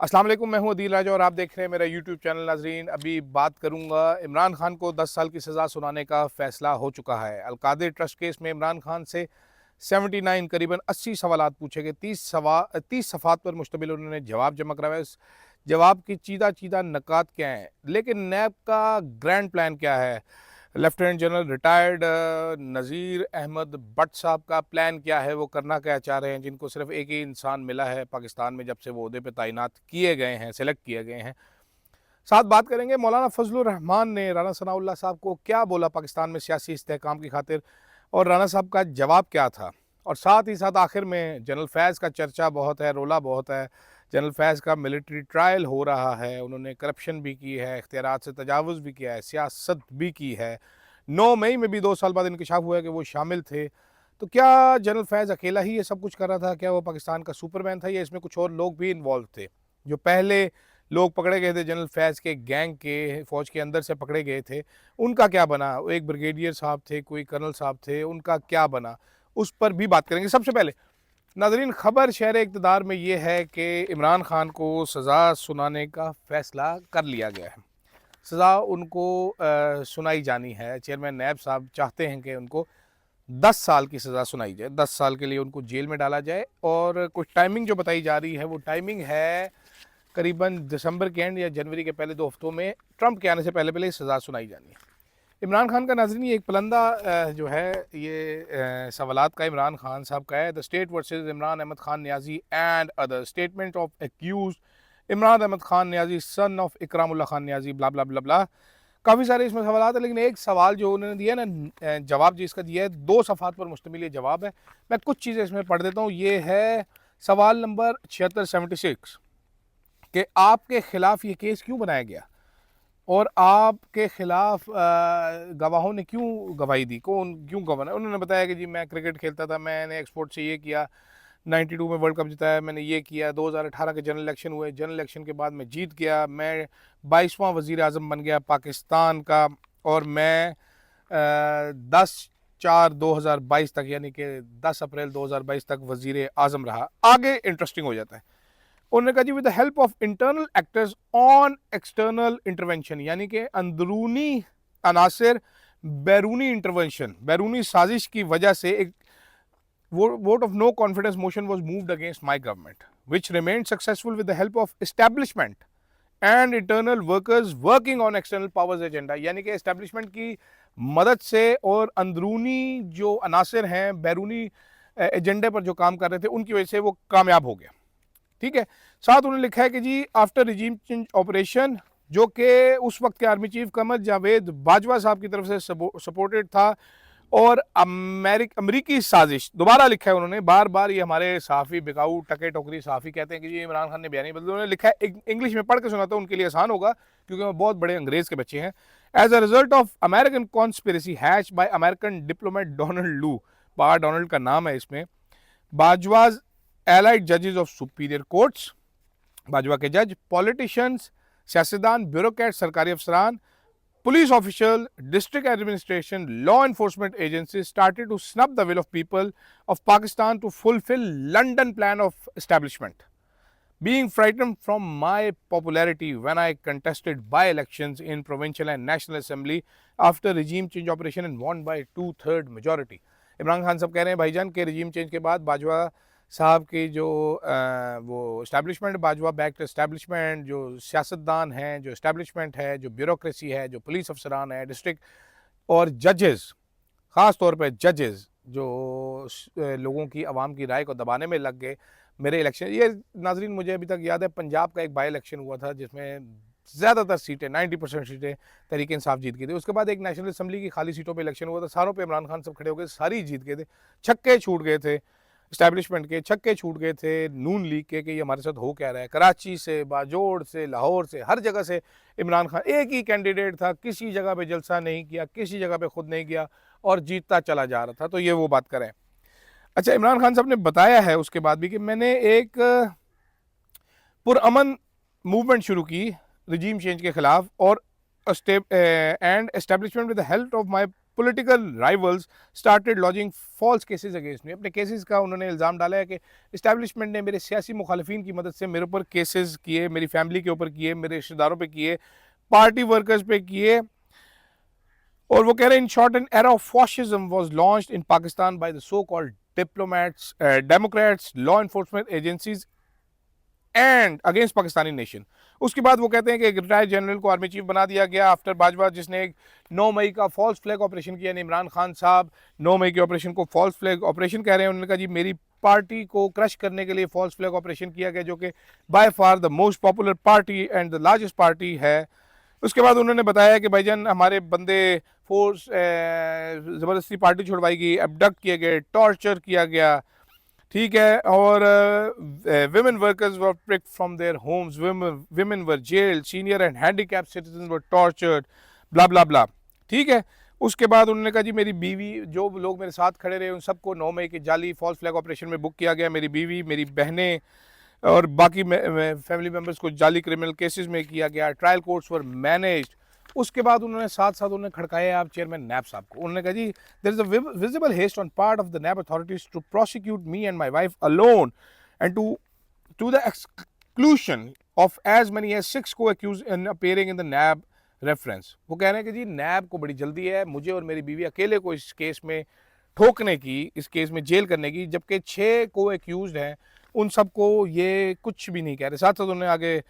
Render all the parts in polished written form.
अस्सलाम वालेकुम, मैं हूं अदील राजा और आप देख रहे हैं मेरा यूट्यूब चैनल। नाजरीन, अभी बात करूंगा इमरान खान को 10 साल की सज़ा सुनाने का फ़ैसला हो चुका है। अलकादिर ट्रस्ट केस में इमरान खान से 79 करीबन 80 सवालात पूछे गए। 30 सफ़ात पर मुश्तमिल उन्होंने जवाब जमा करवाया। उस जवाब की चीदा चीदा नकात क्या हैं, लेकिन नैब का ग्रैंड प्लान क्या है, लेफ्टिनेंट जनरल रिटायर्ड नज़ीर अहमद भट्ट साहब का प्लान क्या है, वो करना क्या चाह रहे हैं, जिनको सिर्फ एक ही इंसान मिला है पाकिस्तान में जब से वो अहदे पे तैनात किए गए हैं, सेलेक्ट किए गए हैं। साथ बात करेंगे मौलाना फजलुर रहमान ने राना सनाउल्लाह साहब को क्या बोला पाकिस्तान में सियासी इस्तेहकाम की खातिर, और राना साहब का जवाब क्या था। और साथ ही साथ आखिर में जनरल फैज़ का चर्चा बहुत है, रोला बहुत है। जनरल फैज़ का मिलिट्री ट्रायल हो रहा है, उन्होंने करप्शन भी की है, इख्तियारात से तजावुज़ भी किया है, सियासत भी की है। 9 मई में भी 2 साल बाद इंकशाफ हुआ है कि वो शामिल थे। तो क्या जनरल फैज़ अकेला ही ये सब कुछ कर रहा था? क्या वो पाकिस्तान का सुपरमैन था, या इसमें कुछ और लोग भी इन्वॉल्व थे? जो पहले लोग पकड़े गए थे जनरल फैज़ के गैंग के, फ़ौज के अंदर से पकड़े गए थे, उनका क्या बना? एक ब्रिगेडियर साहब थे, कोई कर्नल साहब थे, उनका क्या बना? उस पर भी बात करेंगे। सबसे पहले नाज़रीन, ख़बर शहर इक़्तिदार में ये है कि इमरान खान को सज़ा सुनाने का फ़ैसला कर लिया गया है। सज़ा उनको सुनाई जानी है। चेयरमैन नैब साहब चाहते हैं कि उनको 10 साल की सज़ा सुनाई जाए, 10 साल के लिए उनको जेल में डाला जाए। और कुछ टाइमिंग जो बताई जा रही है, वो टाइमिंग है करीबन दिसंबर के एंड या जनवरी के पहले 2 हफ्तों में, ट्रंप के आने से पहले पहले सज़ा सुनाई जानी है। इमरान खान का नाज़रीन ये एक पलंदा जो है ये सवालात का इमरान खान साहब का है। The state versus Imran Ahmed Khan Niazi and other statement of accused Imran Ahmed Khan Niazi son of Ikramullah Khan Niazi blah blah blah blah. काफ़ी सारे इसमें सवालात है, लेकिन एक सवाल जो उन्होंने दिया ना, जवाब जिसका दिया है, 2 सफ़ात पर मुश्तमिल ये जवाब है। मैं कुछ चीज़ें इसमें पढ़ देता हूँ। ये है सवाल नंबर 76 कि आपके खिलाफ ये केस क्यों बनाया गया, और आपके खिलाफ गवाहों ने क्यों गवाही दी, कौन क्यों गवाह। उन्होंने बताया कि जी मैं क्रिकेट खेलता था, मैंने एक्सपोर्ट से ये किया, 92 में वर्ल्ड कप जिताया, मैंने ये किया, 2018 के जनरल इलेक्शन हुए, जनरल इलेक्शन के बाद मैं जीत गया, मैं 22वां वज़ीर आज़म बन गया पाकिस्तान का, और मैं 10/4/2022 तक, यानी कि 10 अप्रैल 2022 तक वज़ीर आज़म रहा। आगे इंटरेस्टिंग हो जाता है। उन्होंने कहा जी with the help of internal actors on external intervention, यानी कि अंदरूनी अनासर बैरूनी इंटरवेंशन, बैरूनी साजिश की वजह से एक vote of no confidence motion was moved against my government, which remained successful with the help of establishment and internal workers working on external powers agenda। यानी कि establishment की मदद से और अंदरूनी जो अनासर हैं बैरूनी एजेंडे पर जो काम कर रहे थे, उनकी वजह से वो कामयाब हो गया। ठीक है। साथ उन्होंने लिखा है कि जी आफ्टर रिजीम चेंज ऑपरेशन, जो कि उस वक्त के आर्मी चीफ कमर जावेद बाजवा साहब की तरफ से सपोर्टेड था, और अमरीकी साजिश, दोबारा लिखा है उन्होंने, बार बार ये हमारे साफ़ी बिकाऊ टके टोकरी साफ़ी कहते हैं कि जी इमरान खान ने बयानी बदले, उन्होंने लिखा है, इंग्लिश में पढ़ के सुनाता हूँ, उनके लिए आसान होगा क्योंकि वो बहुत बड़े अंग्रेज के बच्चे हैं। As a result of American conspiracy hatch by American diplomat Donald Lu, बार डोनाल्ड का नाम है इसमें, बाजवाज एलाइड जजेस ऑफ सुपीरियर कोर्ट्स, बाजवा के जज, पॉलिटिशियंस, सियासतदान, ब्यूरोक्रेट, सरकारी अफसरान, police official, district administration, law enforcement agencies started to snub the will of people of Pakistan to fulfill London plan of establishment. Being frightened from my popularity when I contested by-elections in provincial and national assembly after regime change operation and won by 2/3 majority. Imran Khan साहब कह रहे हैं भाईजान के regime change के बाद बाजवा साहब की जो वो इस्टेब्लिशमेंट, बाजवा बैक्ड इस्टेब्लिशमेंट, जो सियासतदान हैं, जो इस्टेब्लिशमेंट है, जो ब्यूरोक्रेसी है, जो पुलिस अफसरान है, डिस्ट्रिक्ट और जजेस, ख़ास तौर पे जजेस जो लोगों की आवाम की राय को दबाने में लग गए। मेरे इलेक्शन, ये नाजरीन मुझे अभी तक याद है, पंजाब का एक बाई इलेक्शन हुआ था जिसमें ज़्यादातर सीटें, 90% सीटें तहरीक इंसाफ जीत गई थी। उसके बाद एक नेशनल असम्बली की खाली सीटों पे इलेक्शन हुआ था, सारों पे इमरान खान सब खड़े हो गए, सारी जीत गए थे, छक्के छूट गए थे, इस्टेब्लिशमेंट के छक्के छूट गए थे, नून लीग के कि ये हमारे साथ हो क्या रहा है। कराची से, बाजोड़ से, लाहौर से, हर जगह से इमरान खान एक ही कैंडिडेट था, किसी जगह पे जलसा नहीं किया, किसी जगह पे खुद नहीं किया, और जीतता चला जा रहा था। तो ये वो बात करें। अच्छा, इमरान खान साहब ने बताया है उसके बाद भी कि मैंने एक पुरअमन मूवमेंट शुरू की रिजीम चेंज के खिलाफ, और and establishment with the help of my political rivals started lodging false cases against me. अपने केसेस का उन्होंने इल्ज़ाम डाला है कि इस्टेब्लिशमेंट ने मेरे सियासी मुखालिफिन की मदद से मेरे ऊपर केसेस किए, मेरी फैमिली के ऊपर किए, मेरे रिश्तेदारों पे किए, पार्टी वर्कर्स पे किए। और वो कह रहे हैं in short an era of fascism was launched in Pakistan by the so called diplomats, democrats, law enforcement agencies and against Pakistani nation. उसके बाद वो कहते हैं कि एक रिटायर्ड जनरल को आर्मी चीफ बना दिया गया आफ्टर बाजवा, जिसने एक 9 मई का फॉल्स फ्लैग ऑपरेशन किया। इमरान खान साहब 9 मई के ऑपरेशन को फॉल्स फ्लैग ऑपरेशन कह रहे हैं। उन्होंने कहा जी मेरी पार्टी को क्रश करने के लिए फॉल्स फ्लैग ऑपरेशन किया गया, जो कि by far the most popular party and the largest party है। उसके बाद उन्होंने बताया कि भाईजान हमारे बंदे फोर्स ज़बरदस्ती पार्टी छुड़वाई गई, एबडक्ट किए गए, टॉर्चर किया गया, ठीक है। और women workers were picked from their homes, women were jailed, senior and handicapped citizens were tortured, blah blah blah, ठीक है। उसके बाद उन्होंने कहा जी मेरी बीवी, जो लोग मेरे साथ खड़े रहे उन सबको 9 मई के जाली फॉल्स फ्लैग ऑपरेशन में बुक किया गया। मेरी बीवी, मेरी बहनें और बाकी फैमिली मेम्बर्स को जाली क्रिमिनल केसेस में किया गया। ट्रायल कोर्ट्स वर मैनेज्ड। उसके बाद उन्होंने साथ साथ उन्होंने खड़काया आप चेयरमैन नैब साहब को। उन्होंने कहा जी there is a visible haste on part of the NAB authorities to prosecute me and my wife alone and to the exclusion of as many as 6 co-accused in appearing in the NAB reference. वो कह रहे हैं कि जी नैब को बड़ी जल्दी है मुझे और मेरी बीवी अकेले को इस केस में ठोकने की, इस केस में जेल करने की, जबकि 6 को अक्यूज हैं उन सबको ये कुछ भी नहीं कह रहे। साथ साथ उन्होंने आगे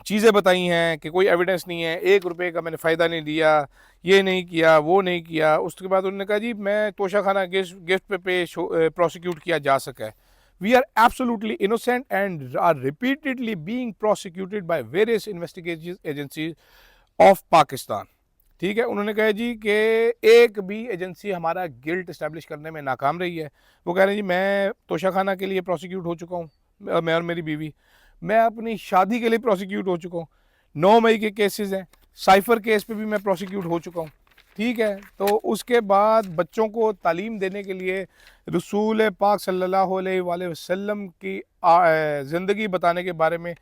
चीज़ें बताई हैं कि कोई एविडेंस नहीं है, 1 रुपये का मैंने फ़ायदा नहीं लिया, ये नहीं किया, वो नहीं किया। उसके बाद उन्होंने कहा जी मैं तोशाखाना गिफ्ट पे प्रोसिक्यूट किया जा सका है। We are absolutely innocent and are repeatedly being prosecuted by various investigative agencies of Pakistan, ठीक है। उन्होंने कहा जी कि एक भी एजेंसी हमारा गिल्ट इस्टेब्लिश करने में नाकाम रही है। वो कह रहे हैं जी मैं तोशाखाना के लिए प्रोसिक्यूट हो चुका हूँ, मैं और मेरी बीवी। मैं अपनी शादी के लिए प्रोसिक्यूट हो चुका हूँ। 9 मई के केसेस हैं, साइफर केस पे भी मैं प्रोसिक्यूट हो चुका हूँ, ठीक है। तो उसके बाद बच्चों को तालीम देने के लिए रसूल पाक सल्लल्लाहु अलैहि वसल्लम की ज़िंदगी बताने के बारे में,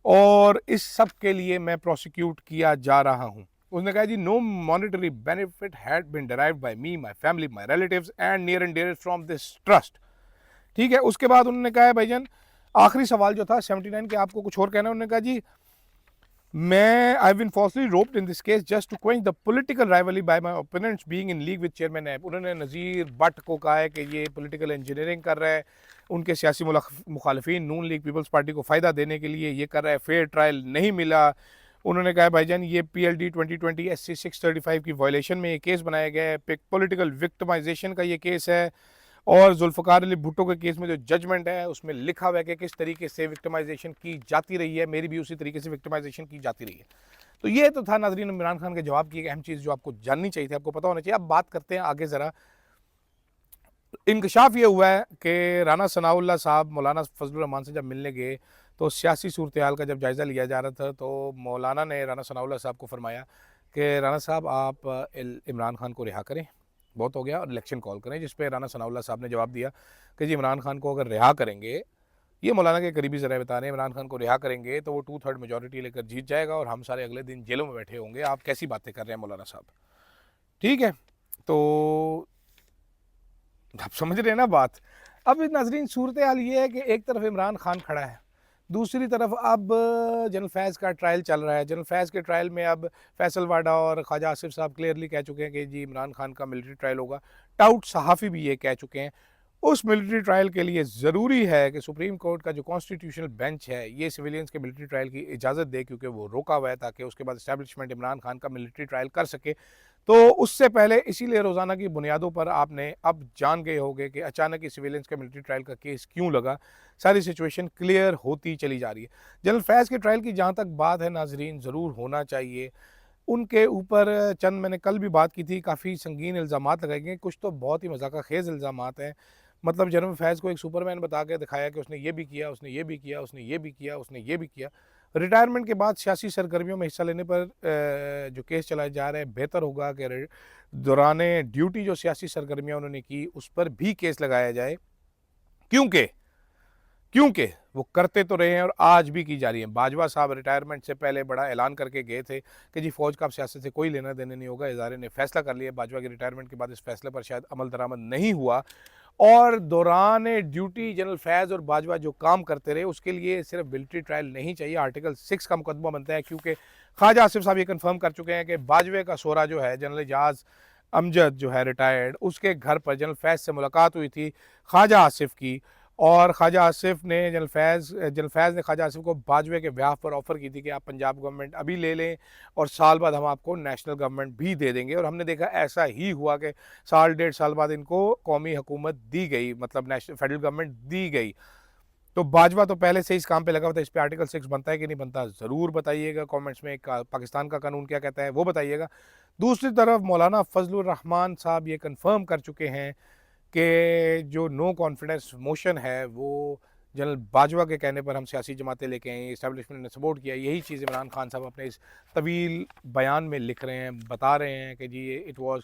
और इस सब के लिए मैं प्रोसिक्यूट किया जा रहा हूँ। उसने कहा जी no monetary benefit had been derived by me, my family, my relatives and near and dearest from this trust, ठीक है। उसके बाद उन्होंने कहा है भाईजान आखिरी सवाल जो था 79 के, आपको कुछ और कहना है। उन्होंने कहा जी मैं I been falsely roped in this case just to quench the political rivalry by my opponents being in league with chairman NAB. उन्होंने नज़ीर भट्ट को कहा है कि ये पॉलिटिकल इंजीनियरिंग कर रहा है, उनके सियासी मुखालिफिन नून लीग पीपल्स पार्टी को फ़ायदा देने के लिए ये कर रहा है, फेयर ट्रायल नहीं मिला। उन्होंने कहा भाईजान ये PLD 2020 SC 635 की वायलेशन में ये केस बनाया गया है, पॉलिटिकल विक्टिमाइजेशन का ये केस है। और जुल्फ़िकार अली भुट्टो के केस में जो जजमेंट है उसमें लिखा हुआ है कि किस तरीके से विक्टिमाइजेशन की जाती रही है, मेरी भी उसी तरीके से विक्टिमाइजेशन की जाती रही है। तो ये तो था नाज़रीन इमरान खान के जवाब की एक अहम चीज़ जो आपको जाननी चाहिए थी, आपको पता होना चाहिए। अब बात करते हैं आगे ज़रा। इंकशाफ ये हुआ है कि राना सनाउल्लाह साहब मौलाना फजलुर रहमान से जब मिलने गए तो सियासी सूरत हाल का जब जायज़ा लिया जा रहा था तो मौलाना ने राना सनाउल्लाह साहब को फरमाया कि राना साहब आप इमरान खान को रिहा करें, बहुत हो गया, और इलेक्शन कॉल करें। जिस पे राना सनाउल्लाह साहब ने जवाब दिया कि जी इमरान खान को अगर रिहा करेंगे, ये मौलाना के करीबी ज़रा बता रहे हैं, इमरान खान को रिहा करेंगे तो वो 2/3 मेजॉरिटी लेकर जीत जाएगा और हम सारे अगले दिन जेलों में बैठे होंगे। आप कैसी बातें कर रहे हैं मौलाना साहब, ठीक है। तो आप समझ रहे हैं ना बात। अब नाजरीन सूरत हाल ये है कि एक तरफ इमरान खान खड़ा है, दूसरी तरफ अब जनरल फैज़ का ट्रायल चल रहा है। जनरल फैज़ के ट्रायल में अब फैसल वाडा और ख्वाजा आसिफ साहब क्लियरली कह चुके हैं कि जी इमरान खान का मिलिट्री ट्रायल होगा। टाउट सहाफ़ी भी ये कह चुके हैं। उस मिलिट्री ट्रायल के लिए ज़रूरी है कि सुप्रीम कोर्ट का जो कॉन्स्टिट्यूशनल बेंच है ये सिविलियंस के मिलिट्री ट्रायल की इजाज़त दे, क्योंकि वो रोका हुआ है ताकि उसके बाद इस्टेब्लिशमेंट इमरान खान का मिलिट्री ट्रायल कर सके। तो उससे पहले इसीलिए रोज़ाना की बुनियादों पर आपने अब जान गए होंगे कि अचानक ही सिविलियंस के मिलिट्री ट्रायल का केस क्यों लगा। सारी सिचुएशन क्लियर होती चली जा रही है। जनरल फैज़ के ट्रायल की जहाँ तक बात है नाजरीन, ज़रूर होना चाहिए। उनके ऊपर चंद मैंने कल भी बात की थी, काफ़ी संगीन इल्ज़ामात लगाए गए, कुछ तो बहुत ही मज़ाक़खेज़ इल्ज़ामात हैं। मतलब जनरल फैज़ को एक सुपरमैन बता के दिखाया कि उसने ये भी किया, उसने ये भी किया, उसने ये भी किया, उसने ये भी किया। रिटायरमेंट के बाद सियासी सरगर्मियों में हिस्सा लेने पर जो केस चलाए जा रहे हैं, बेहतर होगा कि दौरान ड्यूटी जो सियासी सरगर्मियाँ उन्होंने की उस पर भी केस लगाया जाए, क्योंकि वो करते तो रहे हैं और आज भी की जा रही है। बाजवा साहब रिटायरमेंट से पहले बड़ा ऐलान करके गए थे कि जी फ़ौज का अब सियासत से कोई लेना देना नहीं होगा। इदारे ने फैसला कर लिया। बाजवा के रिटायरमेंट के बाद इस फैसले पर शायद अमल दरामद नहीं हुआ और दौरान ड्यूटी जनरल फैज़ और बाजवा जो काम करते रहे उसके लिए सिर्फ मिलिट्री ट्रायल नहीं चाहिए, आर्टिकल 6 का मुकदमा बनता है, क्योंकि ख्वाजा आसिफ साहब ये कन्फर्म कर चुके हैं कि बाजवे का सोरा जो है जनरल एजाज अमजद जो है रिटायर्ड, उसके घर पर जनरल फैज़ से मुलाकात हुई थी ख्वाजा आसिफ की और ख्वाजा आसिफ ने जनरल फैज़ ने ख्वाजा आसिफ को बाजवे के ब्याह पर ऑफ़र की थी कि आप पंजाब गवर्नमेंट अभी ले लें और साल बाद हम आपको नेशनल गवर्नमेंट भी दे देंगे। और हमने देखा ऐसा ही हुआ कि साल डेढ़ साल बाद इनको कौमी हुकूमत दी गई, मतलब नेशनल फेडरल गवर्नमेंट दी गई। तो बाजवा तो पहले से इस काम पे लगा हुआ था। इस पे आर्टिकल 6 बनता है कि नहीं बनता, ज़रूर बताइएगा कमेंट्स में। पाकिस्तान का कानून क्या कहता है वो बताइएगा। दूसरी तरफ मौलाना फजलुर रहमान साहब ये कंफर्म कर चुके हैं कि जो नो कॉन्फिडेंस मोशन है वो जनरल बाजवा के कहने पर हम सियासी जमातें लेके आए, इस्टेब्लिशमेंट ने सपोर्ट किया। यही चीज़ इमरान खान साहब अपने इस तवील बयान में लिख रहे हैं, बता रहे हैं कि जी ये it was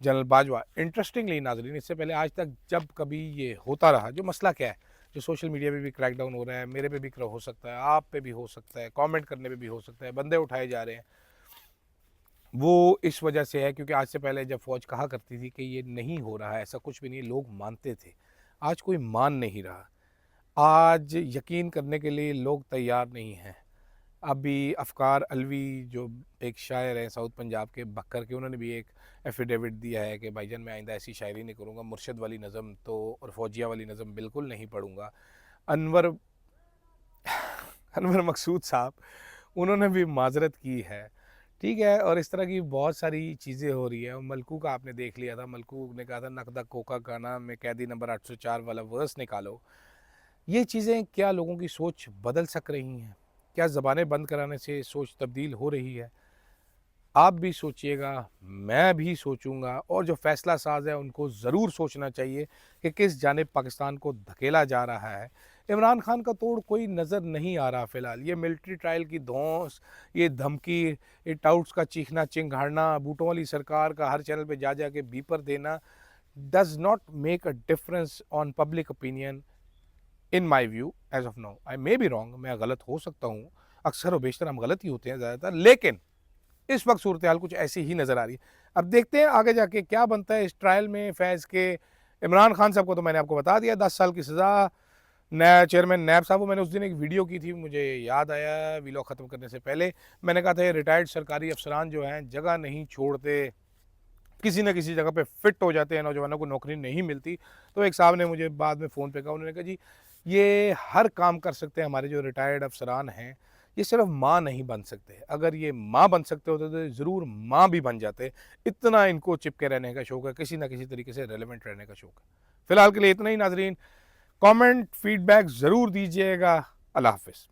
general Bajwa. Interestingly नाजरीन, इससे पहले आज तक जब कभी ये होता रहा, जो मसला क्या है, जो सोशल मीडिया पे भी क्रैकडाउन हो रहा है, मेरे पे भी हो सकता है, आप पे भी हो सकता है, कमेंट करने पे भी हो सकता है, बंदे उठाए जा रहे हैं, वो इस वजह से है क्योंकि आज से पहले जब फ़ौज कहा करती थी कि ये नहीं हो रहा है, ऐसा कुछ भी नहीं, लोग मानते थे। आज कोई मान नहीं रहा। आज यकीन करने के लिए लोग तैयार नहीं हैं। अभी अफ़कार अलवी जो एक शायर हैं साउथ पंजाब के बक्कर के, उन्होंने भी एक एफिडेविट दिया है कि भाईजान मैं आइंदा ऐसी शायरी नहीं करूँगा, मुर्शद वाली नज़म तो और फ़ौजिया वाली नज़म बिल्कुल नहीं पढ़ूँगा। अनवर अनवर मकसूद साहब, उन्होंने भी माज़रत की है, ठीक है। और इस तरह की बहुत सारी चीज़ें हो रही है। मलकू का आपने देख लिया था, मलकू ने कहा था नकदा कोका गाना में कैदी नंबर 804 वाला वर्स निकालो। ये चीज़ें क्या लोगों की सोच बदल सक रही हैं? क्या ज़बानें बंद कराने से सोच तब्दील हो रही है? आप भी सोचिएगा, मैं भी सोचूंगा और जो फैसला साज है उनको ज़रूर सोचना चाहिए कि किस जानिब पाकिस्तान को धकेला जा रहा है। इमरान खान का तोड़ कोई नज़र नहीं आ रहा फ़िलहाल। ये मिलिट्री ट्रायल की धौंस, ये धमकी, ये टाउट्स का चीखना चिंघाड़ना, बूटों वाली सरकार का हर चैनल पे जा जा के बीपर देना does not make a difference on public opinion in my view as of now. I may be wrong, मैं गलत हो सकता हूँ, अक्सर और बेशतर हम गलत ही होते हैं ज़्यादातर, लेकिन इस वक्त सूरत हाल कुछ ऐसी ही नज़र आ रही है। अब देखते हैं आगे जाके क्या बनता है इस ट्रायल में फैज़ के। इमरान खान साहब को तो मैंने आपको बता दिया 10 साल की सज़ा। नया चेयरमैन नैब साहब को मैंने उस दिन एक वीडियो की थी, मुझे याद आया वीलॉग ख़त्म करने से पहले। मैंने कहा था ये रिटायर्ड सरकारी अफसरान जो हैं जगह नहीं छोड़ते, किसी न किसी जगह पे फिट हो जाते हैं, नौजवानों को नौकरी नहीं मिलती। तो एक साहब ने मुझे बाद में फ़ोन पे कहा, उन्होंने कहा जी ये हर काम कर सकते हैं हमारे जो रिटायर्ड अफसरान हैं, ये सिर्फ माँ नहीं बन सकते। अगर ये माँ बन सकते होते तो ज़रूर माँ भी बन जाते। इतना इनको चिपके रहने का शौक़ है, किसी न किसी तरीके से रेलेवेंट रहने का शौक़ है। फ़िलहाल के लिए इतना ही नाज़रीन। कमेंट फीडबैक ज़रूर दीजिएगा। अल्लाह हाफ़िज़।